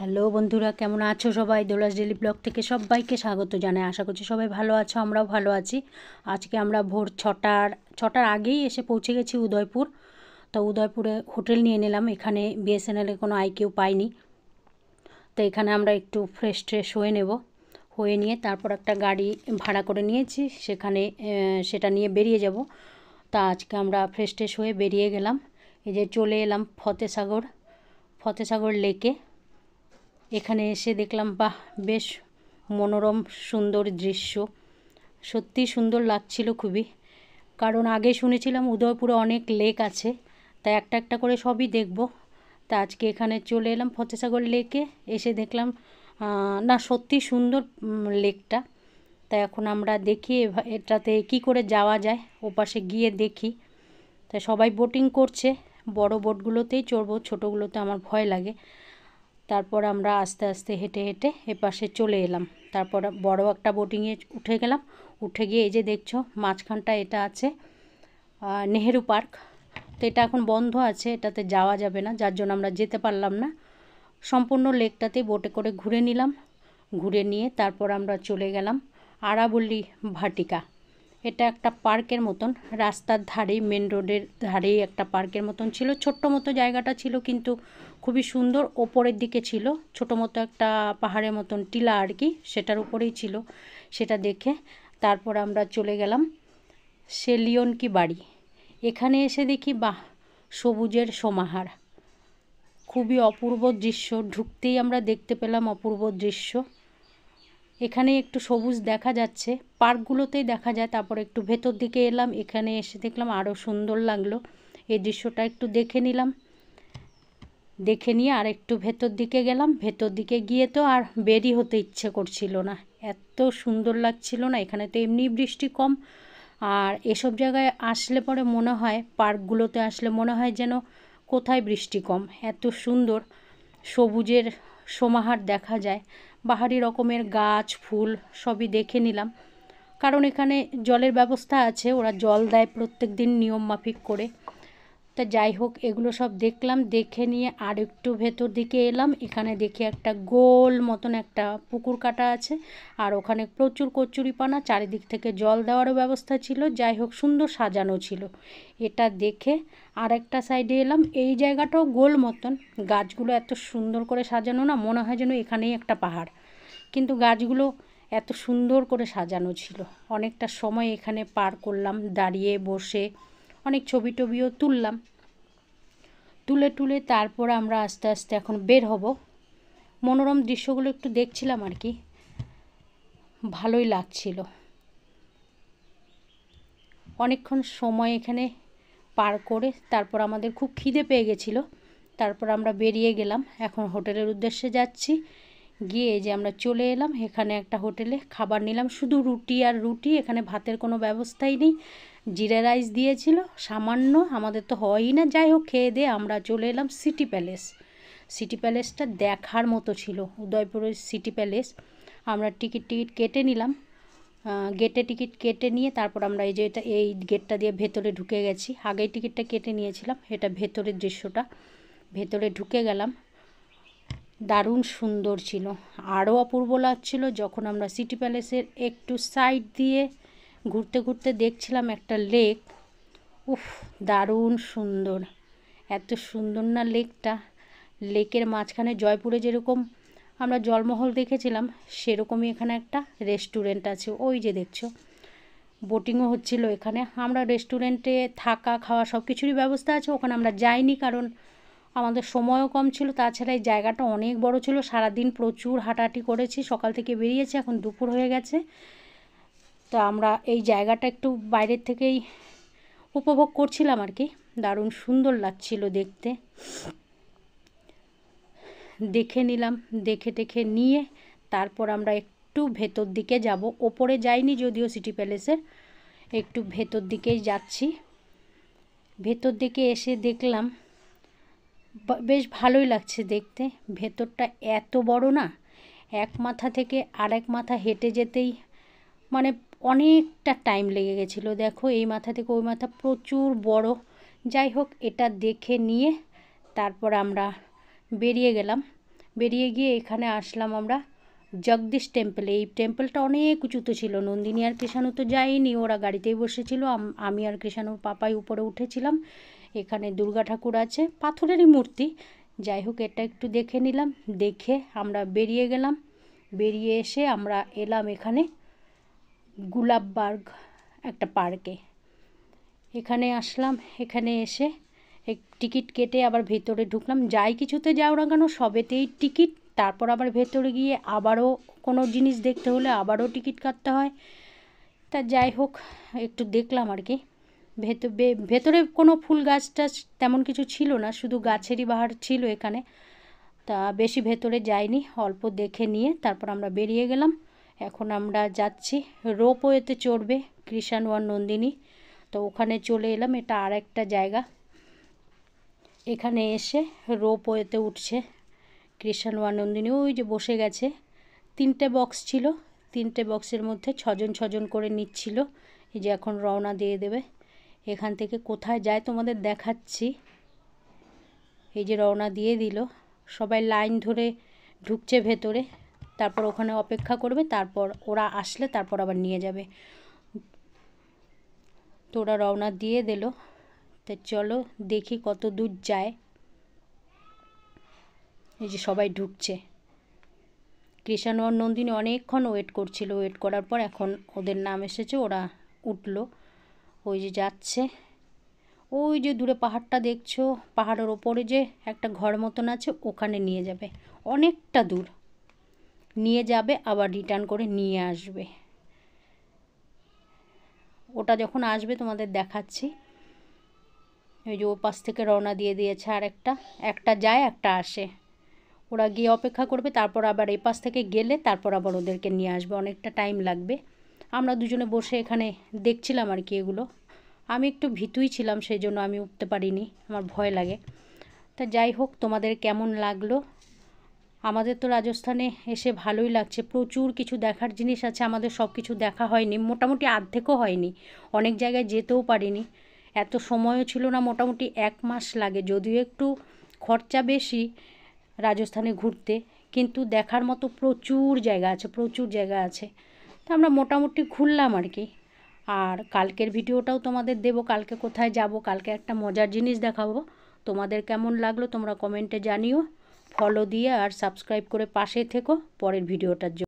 Hello বন্ধুরা, কেমন আছো সবাই? দোলাস ডেলি ব্লগ থেকে সবাইকে স্বাগত জানাই। আশা করছি সবাই ভালো আছো, আমরাও ভালো আছি। আজকে আমরা ভোর ছটার আগেই এসে পৌঁছে গেছি উদয়পুর। তো উদয়পুরে হোটেল নিয়ে নিলাম। এখানে বিএসএনএলের কোনো আইকিউ পাইনি, তো এখানে আমরা একটু ফ্রেশ হয়ে নেব। হয়ে নিয়ে তারপর একটা গাড়ি ভাড়া করে নিয়েছি, সেটা নিয়ে বেরিয়ে যাব। তা আজকে আমরা ফ্রেশ হয়ে বেরিয়ে গেলাম। এই যে চলে এলাম ফতেসাগর লেকে। এখানে এসে দেখলাম বাহ, বেশ মনোরম সুন্দর দৃশ্য, সত্যি সুন্দর লাগছিল খুবই। কারণ আগে শুনেছিলাম উদয়পুরে অনেক লেক আছে, তাই একটা একটা করে সবই দেখব। তা আজকে এখানে চলে এলাম ফতেসাগর লেকে। এসে দেখলাম না, সত্যি সুন্দর লেকটা। তাই এখন আমরা দেখি এটাতে কি করে যাওয়া যায়, ওপাশে গিয়ে দেখি। তাই সবাই বোটিং করছে, বড় বোটগুলোতেই চড়বো, ছোটোগুলোতে আমার ভয় লাগে। তারপর আমরা আস্তে আস্তে হেঁটে হেঁটে এপাশে চলে এলাম। তারপর বড় একটা বোটিংয়ে উঠে গেলাম। উঠে গিয়ে এই যে দেখছো মাঝখানটা, এটা আছে নেহেরু পার্ক। তো এটা এখন বন্ধ আছে, এটাতে যাওয়া যাবে না, যার জন্য আমরা যেতে পারলাম না। সম্পূর্ণ লেকটাতে বোটে করে ঘুরে নিলাম। ঘুরে নিয়ে তারপর আমরা চলে গেলাম আরাবল্লী ভাটিকা। এটা একটা পার্কের মতন, রাস্তার ধারেই, মেন রোডের ধারেই একটা পার্কের মতন ছিল। ছোট্ট মতো জায়গাটা ছিল, কিন্তু খুবই সুন্দর। ওপরের দিকে ছিল ছোটো মতো একটা পাহাড়ের মতন টিলা আর কি, সেটার উপরেই ছিল। সেটা দেখে তারপর আমরা চলে গেলাম সেলিয়ন কি বাড়ি। এখানে এসে দেখি বাহ, সবুজের সমাহার, খুবই অপূর্ব দৃশ্য। ঢুকতেই আমরা দেখতে পেলাম অপূর্ব দৃশ্য। এখানে একটু সবুজ দেখা যাচ্ছে, পার্কগুলোতেই দেখা যায়। তারপর একটু ভেতর দিকে এলাম, এখানে এসে দেখলাম আরও সুন্দর লাগলো। এই দৃশ্যটা একটু দেখে নিলাম। দেখে নিয়ে আর একটু ভেতর দিকে গেলাম। ভেতর দিকে গিয়ে তো আর বেরই হতে ইচ্ছে করছিল না, এত সুন্দর লাগছিল না। এখানে তো এমনি বৃষ্টি কম, আর এসব জায়গায় আসলে পরে মনে হয়, পার্কগুলোতে আসলে মনে হয় যেন কোথায় বৃষ্টি কম, এত সুন্দর সবুজের সমাহার দেখা যায়। বাহারি রকমের গাছ ফুল সবই দেখে নিলাম। কারণ এখানে জলের ব্যবস্থা আছে, ওরা জল দেয় প্রত্যেক দিন নিয়ম মাফিক করে। তা যাই হোক, এগুলো সব দেখলাম। দেখে নিয়ে আর একটু ভেতর দিকে এলাম। এখানে দেখি একটা গোল মতন একটা পুকুর কাটা আছে, আর ওখানে প্রচুর কচুরিপানা, চারিদিক থেকে জল দেওয়ারও ব্যবস্থা ছিল। যাই হোক, সুন্দর সাজানো ছিল। এটা দেখে আর একটা সাইডে এলাম। এই জায়গাটাও গোল মতন, গাছগুলো এত সুন্দর করে সাজানো না, মনে হয় যেন এখানেই একটা পাহাড়। কিন্তু গাছগুলো এত সুন্দর করে সাজানো ছিল। অনেকটা সময় এখানে পার করলাম, দাঁড়িয়ে বসে অনেক ছবি টবিও তুললাম। তুলে তারপর আমরা আস্তে আস্তে এখন বের হব। মনোরম দৃশ্যগুলো একটু দেখছিলাম আর কি, ভালোই লাগছিল। অনেকক্ষণ সময় এখানে পার করে তারপর আমাদের খুব খিদে পেয়ে গেছিলো। তারপর আমরা বেরিয়ে গেলাম, এখন হোটেলের উদ্দেশ্যে যাচ্ছি। গিয়ে যে আমরা চলে এলাম এখানে একটা হোটেলে, খাবার নিলাম শুধু রুটি আর রুটি। এখানে ভাতের কোনো ব্যবস্থাই নেই। জিরা রাইস দিয়েছিল সামান্য, আমাদের তো হয়ই না। যাই হোক, খেয়ে দিয়ে আমরা চলে এলাম সিটি প্যালেস। সিটি প্যালেসটা দেখার মতো ছিল, উদয়পুরের সিটি প্যালেস। আমরা টিকিট কেটে নিলাম। গেটে টিকিট কেটে নিয়ে তারপর আমরা এই গেটটা দিয়ে ভেতরে ঢুকে গেছি। আগেই টিকিটটা কেটে নিয়েছিলাম। এটা ভেতরের দৃশ্যটা, ভেতরে ঢুকে গেলাম। দারুণ সুন্দর ছিল। আরও অপূর্ব লাগছিল যখন আমরা সিটি প্যালেসের একটু সাইড দিয়ে ঘুরতে ঘুরতে দেখছিলাম একটা লেক। উফ, দারুণ সুন্দর, এত সুন্দর না লেকটা। লেকের মাঝখানে জয়পুরে যেরকম আমরা জলমহল দেখেছিলাম, সেরকমই এখানে একটা রেস্টুরেন্ট আছে। ওই যে দেখছো, বোটিংও হচ্ছিল এখানে। আমরা রেস্টুরেন্টে থাকা খাওয়া সব কিছুরই ব্যবস্থা আছে। ওখানে আমরা যাইনি, কারণ আমাদের সময়ও কম ছিল। তাছাড়া এই জায়গাটা অনেক বড় ছিল, সারাদিন প্রচুর হাঁটাহাঁটি করেছি, সকাল থেকে বেরিয়েছি, এখন দুপুর হয়ে গেছে। তো আমরা এই জায়গাটা একটু বাইরের থেকেই উপভোগ করছিলাম আর কি। দারুণ সুন্দর লাগছিল দেখতে। দেখে নিলাম, দেখে নিয়ে তারপর আমরা একটু ভেতর দিকে যাব। ওপরে যাইনি যদিও সিটি প্যালেসের, একটু ভেতর দিকেই যাচ্ছি। ভেতর দিকে এসে দেখলাম বেশ ভালোই লাগছে দেখতে। ভেতরটা এত বড় না, এক মাথা থেকে আরেক মাথা হেঁটে যেতেই মানে অনেকটা টাইম লেগে গেছিলো। দেখো, এই মাথা থেকে ওই মাথা প্রচুর বড়। যাই হোক, এটা দেখে নিয়ে তারপর আমরা বেরিয়ে গেলাম। বেরিয়ে গিয়ে এখানে আসলাম আমরা জগদীশ টেম্পলে। এই টেম্পলটা অনেক উঁচুতে ছিল। নন্দিনী আর কৃষাণু তো যায়নি, ওরা গাড়িতেই বসেছিল। আমি আর কৃষাণুর পাপাই উপরে উঠেছিলাম। এখানে দুর্গা ঠাকুর আছে, পাথরেরই মূর্তি। যাই হোক, এটা একটু দেখে নিলাম, দেখে আমরা বেরিয়ে গেলাম। বেরিয়ে এসে আমরা এলাম এখানে গুলাববাগ একটা পার্কে। এখানে আসলাম, এখানে এসে টিকিট কেটে আবার ভেতরে ঢুকলাম। যাই কিছুতে যাও না কেন সবেতেই টিকিট। তারপর আবার ভেতরে গিয়ে আবারও কোনো জিনিস দেখতে হলে আবারও টিকিট কাটতে হয়। তা যাই হোক, একটু দেখলাম আর কি। ভেতরে কোনো ফুল গাছ টাছ তেমন কিছু ছিল না, শুধু গাছেরই বাহার ছিল এখানে। তা বেশি ভেতরে যাইনি, অল্প দেখে নিয়ে তারপর আমরা বেরিয়ে গেলাম। এখন আমরা যাচ্ছি রোপওয়েতে চড়বে কৃষাণু আর নন্দিনী। তো ওখানে চলে এলাম, এটা আর একটা জায়গা। এখানে এসে রোপওয়েতে উঠছে কৃষাণু আর নন্দিনী। ওই যে বসে গেছে। 3টে বক্স ছিল, 3টে বক্সের মধ্যে 6জন 6জন করে নিচ্ছিল। এই যে এখন রওনা দিয়ে দেবে। এখান থেকে কোথায় যায় তোমাদের দেখাচ্ছি। এই যে রওনা দিয়ে দিল, সবাই লাইন ধরে ঢুকছে ভেতরে। তারপর ওখানে অপেক্ষা করবে, তারপর ওরা আসলে তারপর আবার নিয়ে যাবে। তো ওরা রওনা দিয়ে দিল। তো চলো দেখি কত দূর যায়। এই যে সবাই ঢুকছে। কৃষাণু আর নন্দিনী অনেকক্ষণ ওয়েট করছিল। ওয়েট করার পর এখন ওদের নাম এসেছে, ওরা উঠলো। ওই যে যাচ্ছে। ওই যে দূরে পাহাড়টা দেখছো, পাহাড়ের ওপরে যে একটা ঘর মতন আছে, ওখানে নিয়ে যাবে। অনেকটা দূর নিয়ে যাবে, আবার রিটার্ন করে নিয়ে আসবে। ওটা যখন আসবে তোমাদের দেখাচ্ছি। ওই যে ও পাশ থেকে রওনা দিয়ে দিয়েছে, আর একটা যায় একটা আসে। ওরা গিয়ে অপেক্ষা করবে, তারপর আবার এই পাশ থেকে গেলে তারপর আবার ওদেরকে নিয়ে আসবে। অনেকটা টাইম লাগবে। আমরা দুজনে বসে এখানে দেখছিলাম আর কি এগুলো। আমি একটু ভীতুই ছিলাম, সেই জন্য আমি উঠতে পারিনি, আমার ভয় লাগে। তা যাই হোক, তোমাদের কেমন লাগলো? আমাদের তো রাজস্থানে এসে ভালোই লাগছে। প্রচুর কিছু দেখার জিনিস আছে, আমাদের সব কিছু দেখা হয়নি, মোটামুটি অর্ধেকও হয়নি। অনেক জায়গায় যেতেও পারিনি, এত সময়ও ছিল না। মোটামুটি 1 মাস লাগে, যদিও একটু খরচা বেশি রাজস্থানে ঘুরতে, কিন্তু দেখার মতো প্রচুর জায়গা আছে, প্রচুর জায়গা আছে। তো আমরা মোটামুটি ঘুরলাম আর কি। আর কালকের ভিডিওটাও তোমাদের দেবো, কালকে কোথায় যাব, কালকে একটা মজার জিনিস দেখাবো। তোমাদের কেমন লাগলো তোমরা কমেন্টে জানিও। ফলো দিয়ে আর সাবস্ক্রাইব করে পাশে থেকো পরের ভিডিওটার জন্য।